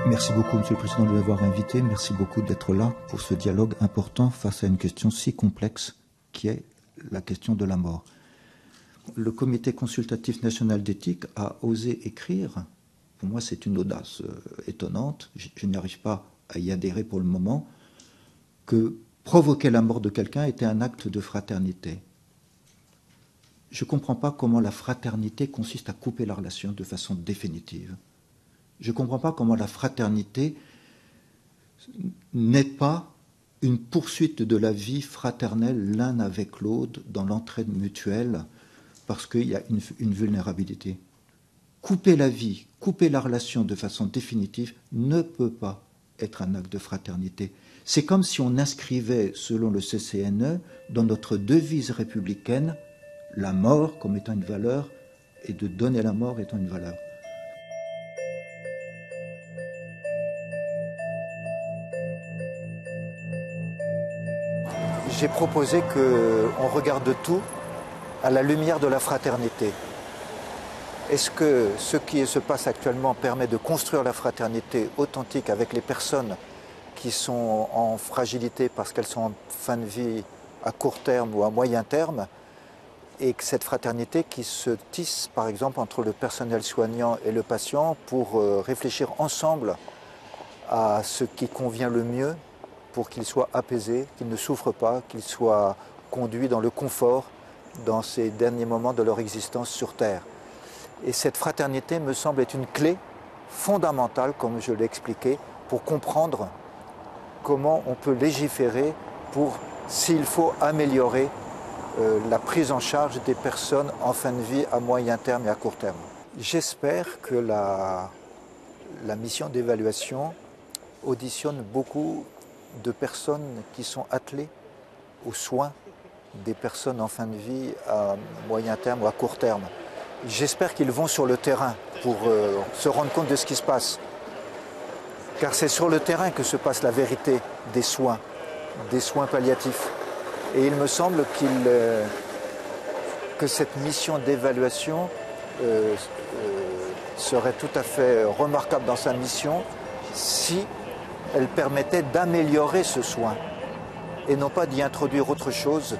Merci beaucoup, Monsieur le Président, de m'avoir invité. Merci beaucoup d'être là pour ce dialogue important face à une question si complexe qui est la question de la mort. Le Comité consultatif national d'éthique a osé écrire, pour moi c'est une audace étonnante, je n'y arrive pas à y adhérer pour le moment, que provoquer la mort de quelqu'un était un acte de fraternité. Je ne comprends pas comment la fraternité consiste à couper la relation de façon définitive. Je ne comprends pas comment la fraternité n'est pas une poursuite de la vie fraternelle l'un avec l'autre dans l'entraide mutuelle parce qu'il y a une vulnérabilité. Couper la vie, couper la relation de façon définitive ne peut pas être un acte de fraternité. C'est comme si on inscrivait, selon le CCNE, dans notre devise républicaine, la mort comme étant une valeur et de donner la mort étant une valeur. J'ai proposé qu'on regarde tout à la lumière de la fraternité. Est-ce que ce qui se passe actuellement permet de construire la fraternité authentique avec les personnes qui sont en fragilité parce qu'elles sont en fin de vie à court terme ou à moyen terme, et que cette fraternité qui se tisse par exemple entre le personnel soignant et le patient pour réfléchir ensemble à ce qui convient le mieux pour qu'il soit apaisé, qu'il ne souffre pas, qu'il soit conduit dans le confort dans ces derniers moments de leur existence sur Terre. Et cette fraternité me semble être une clé fondamentale, comme je l'ai expliqué, pour comprendre comment on peut légiférer pour, s'il faut, améliorer la prise en charge des personnes en fin de vie à moyen terme et à court terme. J'espère que la mission d'évaluation auditionne beaucoup de personnes qui sont attelées aux soins des personnes en fin de vie à moyen terme ou à court terme. J'espère qu'ils vont sur le terrain pour se rendre compte de ce qui se passe. Car c'est sur le terrain que se passe la vérité des soins palliatifs. Et il me semble que cette mission d'évaluation serait tout à fait remarquable dans sa mission si elle permettait d'améliorer ce soin et non pas d'y introduire autre chose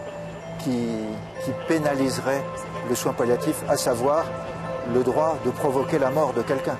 qui pénaliserait le soin palliatif, à savoir le droit de provoquer la mort de quelqu'un.